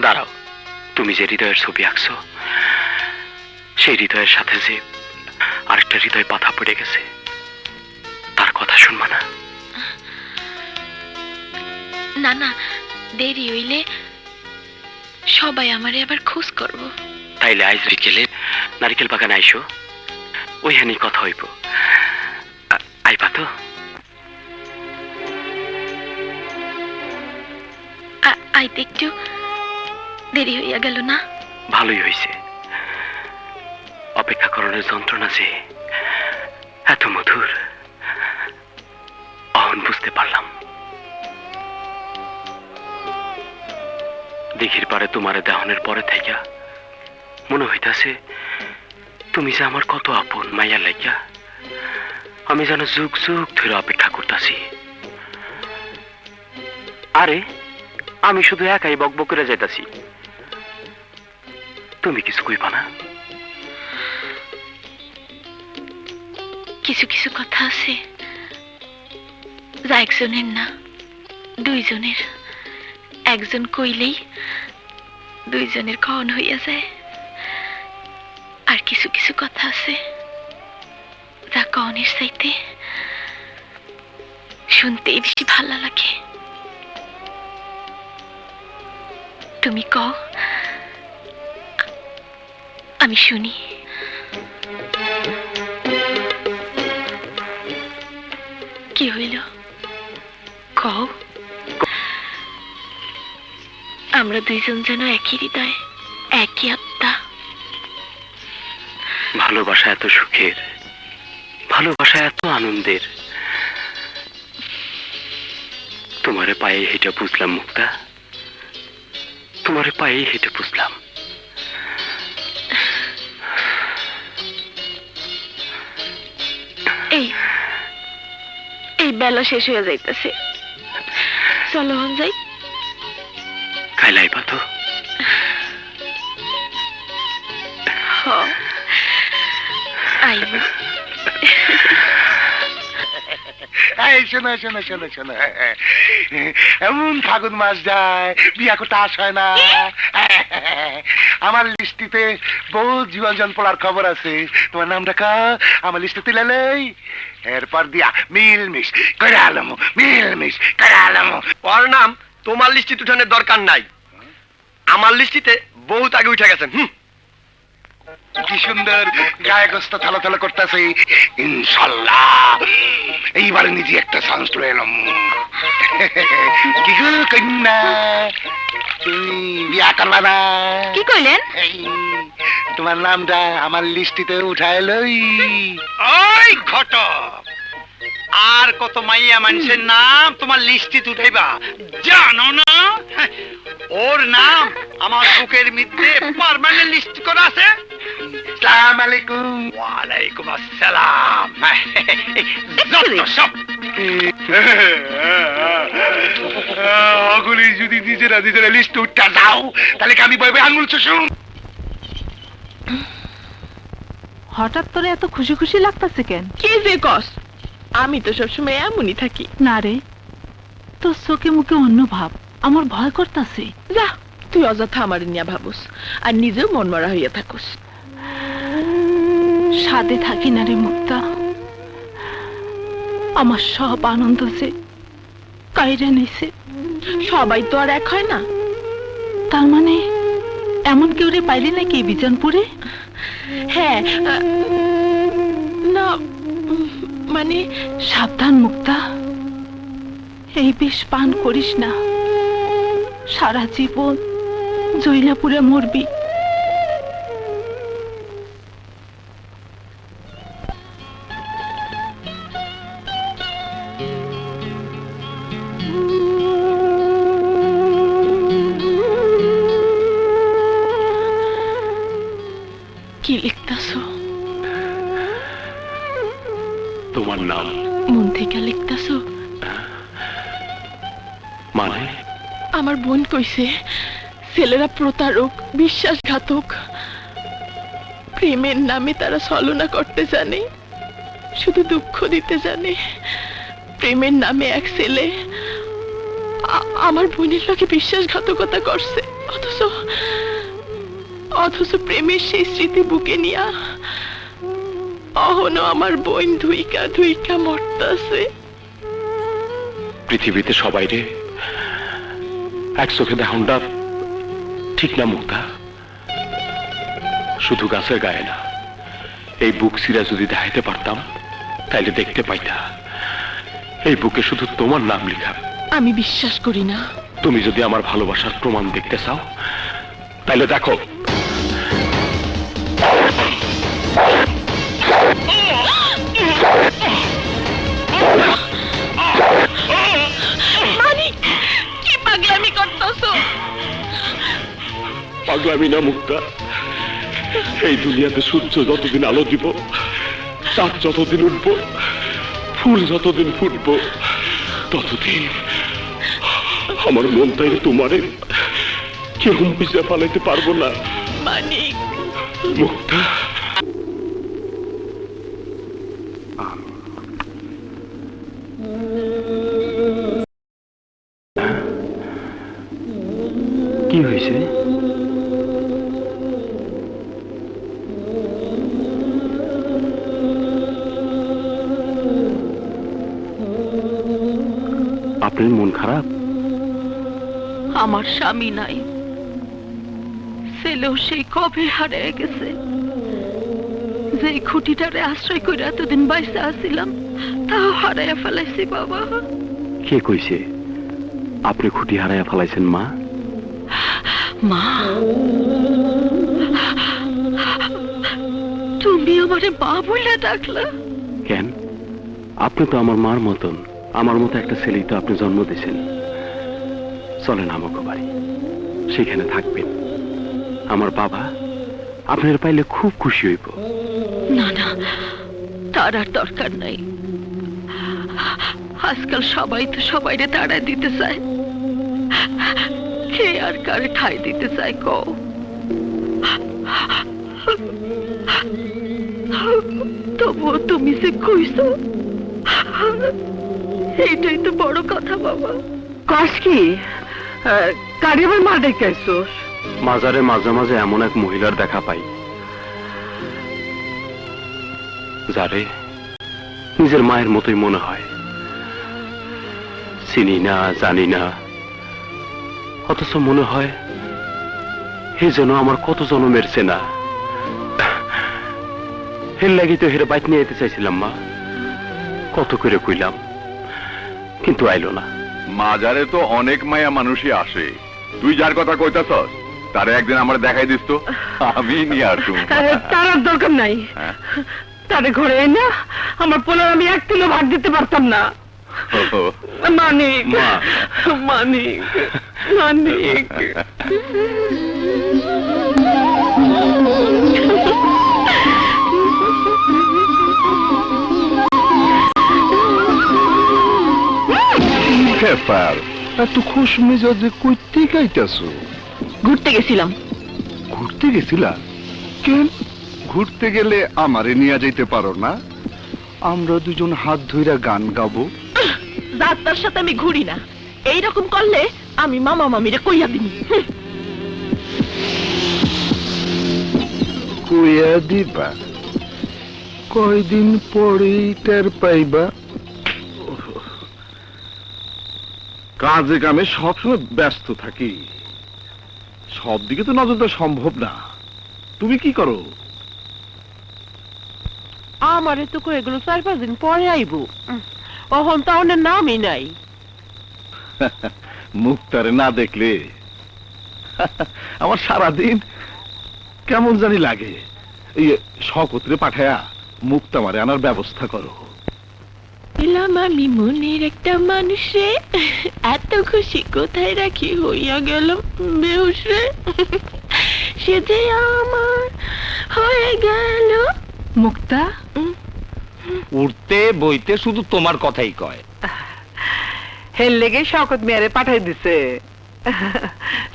দাঁড়াও, তুমি যে হৃদয়ের ছবি আঁকছো সেই হৃদয়ের সাথে যে আরেকটা হৃদয় পাথা পড়ে গেছে, তার কথা শুনবা না? না না, দেরি হইলে সবাই আমারে আবার খোঁজ করব। তাইলে আজ বিকেলে নারিকেল বাগান আইসো, ওইখানে কথা হইব। আইবা তো? আইতে একটু দেরি হইয়া গেল না? ভালোই হয়েছে, অপেক্ষা করণের যন্ত্রণা যে এত মধুর অহন বুঝতে পারলাম। দিঘির পারে তোমারে দেহনের পরে থেকে মনে হইতাছে তুমি যে আমার কত আপন মাইয়া লাইয়া। আমি যেন যুগ যুগ ধরে অপেক্ষা করতেছি। আরে আমি শুধু একাই বকবক করে যাইতাছি, তুমি কিছু কইবা না? কিছু কিছু কথা আছে যা একজনের না, দুইজনের। একজন কইলেই দুইজনের কন হইয়া যায়। আর কিছু কিছু কথা আছে যা কনের চাইতে শুনতেই বেশি ভালো লাগে। তুমি কও, আমি শুনি। কি হইল কও? আমরা দুইজন যেন একই হৃদয়, একই আত্মা। ভালোবাসা এত সুখের, ভালোবাসা এত আনন্দের। তোমারে পায়ে হেঁটে বুঝলাম মুক্তা, তোমারে পায়ে হেঁটে বুঝলাম। এই এই বেলা শেষ হয়ে যাইতেছে, চলো হন যাই। খাইলাইবা তো? আইব। শোনো শোনো শোনো শোনো, এমন ফাগুন মাস যায় বিয়া করতে আস হয় না। আমার লিস্টিতে বহু জীবন পড়ার খবর আছে। তোমার নামটা কা আমার লিস্টিতে লেলেই এরপর দিয়া মিলমিশ করে আলম, মিলমিশ করে আলম। ওর নাম তোমার লিস্টিতে উঠানোর দরকার নাই, আমার লিস্টিতে বহুত আগে উঠে গেছেন। কি সুন্দর গায়ে গোস্ত থালা থালা করতেছে। ইনশাল্লাহ এইবারে নিজে একটা চান্স লয়ে এলাম। কি গো কন্যা, তুমি বিয়া করবা না? কি কইলেন? তোমার নামটা আমার লিস্টিতে উঠায় লই। ওই ঘটক, আর কত মাইয়া মানুষের নাম তোমার লিস্টে উঠাইবা জানো না? ওর নাম আমার বুকের মধ্যে পার্মানেন্ট লিস্ট করা আছে। আসসালামু আলাইকুম। ওয়ালাইকুম আসসালাম। ওগুলি যদি নিজেরা নিজেরা লিস্ট উঠটা যাও তাহলে কি আমি বইবে আঙুল চুষুম? হঠাৎ তোরে এত খুশি খুশি লাগতেছে কেন? কি যে কস, আমি তো সবসময় এমনই থাকি। না রে, তোর চোখে মুখে অন্য ভাব, আমার ভয় করতেছে। যা, তুই অযথা আমার নিয়া ভাবুস আর নিজেও মন মরা হইয়া থাকুস। সাদে থাকি না রে মুক্তা, আমার সব আনন্দ যে কাইরে নিছে। সবাই তো আর এক হয় না। তার মানে এমন কেউ রে পাইলি নাকি বিজানপুরে? হ্যাঁ, না মানে সাবধান মুক্তা, এই বিষ পান করিস না, সারা জীবন জৈলাপুরে মরবি। কি লিখতাছো? তোমার নাম মন থেকে লিখতাছো? মানে? আমার বোন কইছে ছেলেরা প্রতারক, বিশ্বাসঘাতক। প্রেমের নামে তারা ছলনা করতে জানে, শুধু দুঃখ দিতে জানে। প্রেমের নামে এক ছেলে আমার বোনের লোকে বিশ্বাসঘাতকতা করছে, অথচ প্রেমের সেই স্মৃতি বুকে নিয়া অহনো আমার বোন ধুইকা ধুইকা মরতাছে। পৃথিবীতে সবাই রে এক চোখে দেহনটা ঠিক না মুক্তা। শুধু গাছের গায়ে না, এই বুক চিরা যদি দেখাইতে পারতাম তাইলে দেখতে পাইতা এই বুকে শুধু তোমার নাম লেখা। আমি বিশ্বাস করি না। তুমি যদি আমার ভালোবাসার প্রমাণ দেখতে চাও তাইলে দেখো। মানিক, কি পাগলামি করতেছো? পাগলামি না মুক্তা, এই দুনিয়াতে সূর্য যতদিন আলো দিব, চাঁদ যতদিন উঠব, ফুল যতদিন ফুটব, ততদিন আমার মনটাই তোমারে কেউ বুঝে পালাইতে পারবো না। মানিক, মুক্তা, কি হয়েছে? আপনার মন খারাপ? আমার স্বামী নাই, ছেলেও সেই কবে হারিয়ে গেছে। যে খুঁটিটারে আশ্রয় করে এতদিন বাইসা আসিলাম তাও হারাইয়া ফেলাইছি বাবা। কে কইছে আপনি খুঁটি হারাইয়া ফেলাইছেন মা? মা, তুমি আমারে মা বলে ডাকলা? কেন? আপনি তো আমার মার মতন, আমার মতো একটা ছেলেই তো আপনি জন্ম দিয়েছেন। চলেন আমাকে বাড়ি, সেখানে থাকবেন। আমার বাবা আপনার পাইলে খুব খুশি হইব। না না, তার আর দরকার নাই। আজকাল সবাই তো সবাইরে তাড়া দিতে চায়, কে আর কারে ঠাই দিতে চায় কও? তবুও তুমি যে কইছো, এইটাই তো বড় কথা বাবা। কাজ কি কারিবার মা ডেকেছো? মাজারে মাঝে মাঝে এমন এক মহিলার দেখা পাই, যারে নিজের মায়ের মতোই মনে হয়। চিনি না, জানি না, অথচ মনে হয় হে যেন আমার কত জন্মের চেনা। হের লাগি তো হেরে বাইক নিয়ে যেতে চাইছিলাম মা, কত করে কইলাম, কিন্তু আইলো না। মাজারে তো অনেক মায়া মানুষই আসে, তুই যার কথা কইতাছস তারে একদিন আমার দেখাই দিস তো, আমি নিয়ে আসুম। তার আর দরকার নাই, তারে ঘরে না আমার পোলার আমি এক কিলো ভাত দিতে পারতাম না। মানিক, মা। মানিক, মানিক। ব্যাপার এত খুশ মেজাজে কইতে গাইতাছো? ঘুরতে গেছিলাম। ঘুরতে গেছিলা? কেন? ঘুরতে গেলে আমারে নিয়ে যাইতে পারো না? আমরা দুজন হাত ধইরা গান গাবো। যাত্রার সাথে আমি ঘুরি না, এইরকম করলে আমি মামা মামিরে কইয়া দিই। কইয়া দিবা? কয়দিন পরেই টের পাইবা। কাজে কামে সবসময় ব্যস্ত থাকি, সব দিকে তো নজর দেওয়া সম্ভব না। তুমি কি করো? আমারে তো এগুলো 4-5 দিন পরে আইবো, অহন তাহলে নামই নাই। মুক্তারে না দেখলে আমার সারাদিন কেমন জানি লাগে। এই শকত্রে পাঠায়া মুক্তা মারে আনার ব্যবস্থা করো। এলাম আমি মনের একটা মানুষে, এত খুশি কোথায় রাখি হইয়া গেল বেহুশ রে, সে যে আমার হয়ে গেল। মুক্তা, উঠতে বইতে শুধু তোমার কথাই কয়। হেল লেগে শকত মেয়ারে পাঠাই দিছে।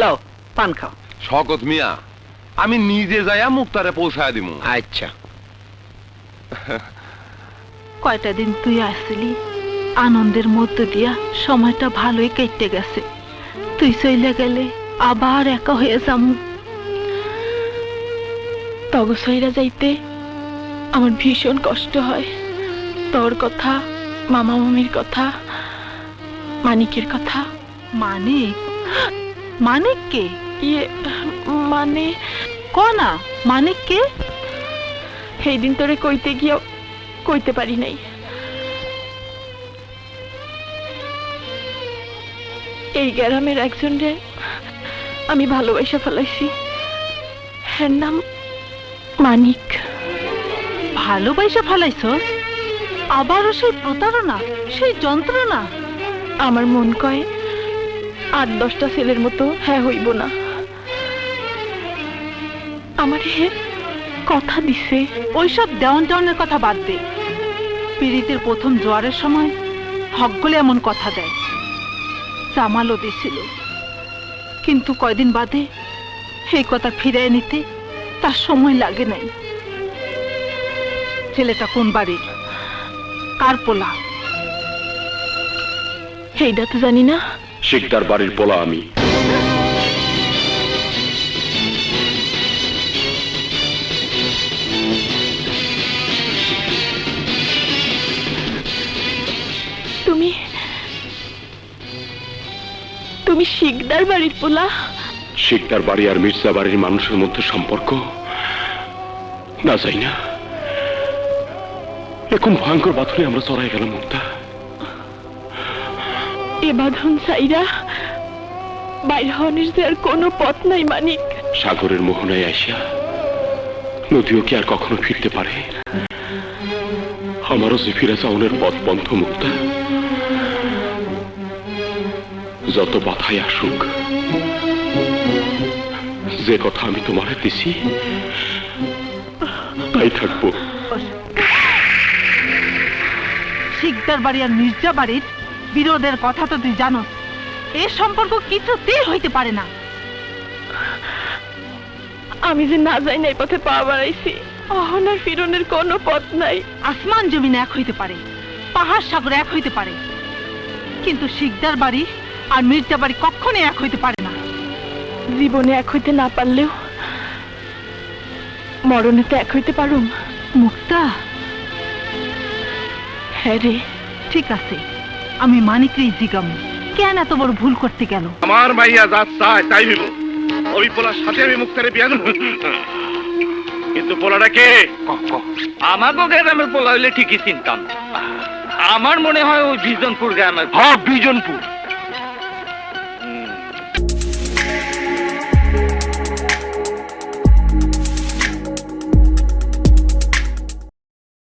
লও পান খাও। শকত মিয়া, আমি নিজে যাইয়া মুক্তারে পৌঁছায় দিমু। আচ্ছা, কয়টা দিন তুই আসলি, আনন্দের মধ্য দিয়া সময়টা ভালোই কেটে গেছে। তুই চইলে গেলে আবার একা হয়ে যামু। তবে সইরা যাইতে আমার ভীষণ কষ্ট হয়। তোর কথা, মামা মামির কথা, মানিকের কথা। মানিক? মানিক কে? ইয়ে মানে কনা মানিক কে? সেই দিন তোরে কইতে গিয়েও কইতে পারি নাই। এই গ্রামের একজন রে আমি ভালোবাসা ফেলাইছি। হ্যাঁ, নাম মানিক। ভালোবাসা ফেলাইছস? আবারও সেই প্রতারণা, সেই যন্ত্রণা? আমার মন কয় 8-10টা ছেলের মতো হ্যাঁ হইব না। আমার হে কথা দিছে। ওইসব দেওয়ান টাউনের কথা বাদ দে। পীড়িতের প্রথম জোয়ারের সময় হকগুলো এমন কথা দেয়। জামালও দিছিল, কিন্তু কয়দিন বাদে এই কথা ফিরিয়ে নিতে তার সময় লাগে নাই। ছেলেটা কোন বাড়ির, কার পোলা? সেইটা তো জানি না। শিকদার বাড়ির পোলা আমি। তুমি তুমি শিকদার বাড়ির পোলা? শিকদার বাড়ি আর মির্জা বাড়ির মানুষের মধ্যে সম্পর্ক না যাই না। এখন ভয়ঙ্কর বাথনে আমরা চড়াই গেলাম মুক্তা। এ বাঁধন সাইরা বাইর হওয়ার যে আর কোনো পথ নাই মানিক। সাগরের মোহনায় আসিয়া নদীও কি আর কখনো ফিরতে পারে? আমারও যে ফিরে যাওয়ার পথ বন্ধ মুক্তা। যত বাধাই আসুক, যে কথা আমি তোমারে দিছি তাই থাকবো। শিকদার বাড়ি আর মির্জা বাড়ির বিরোধের কথা তো তুই জানো। এ সম্পর্ক কিছুতেই হইতে পারে না। আমি যে না যাই না এই পথে পা বাড়াইছি, অহনার ফিরনের কোনো পথ নাই। আসমান জমিন এক হইতে পারে, পাহাড় সাগর এক হইতে পারে, কিন্তু শিকদার বাড়ি আর মির্জা বাড়ি কখনোই এক হইতে পারে না। জীবনে এক হইতে না পারলেও মরণে তো এক হইতে পারুম। মুক্তা, হ্যাঁ রে। ঠিক আছে, আমি মানিকরেই জিগাম কেন এত বড় ভুল করতে গেল। আমার মাইয়া যা চায় তাই হইব। ওই পোলার সাথে আমি মুক্তারে বিয়া দেব। কিন্তু পোলাটা কে? আমাকে গ্রামের পোলা হইলে ঠিকই চিনতাম। আমার মনে হয় ওই বিজনপুর গ্রামের। হ্যাঁ, বিজনপুর।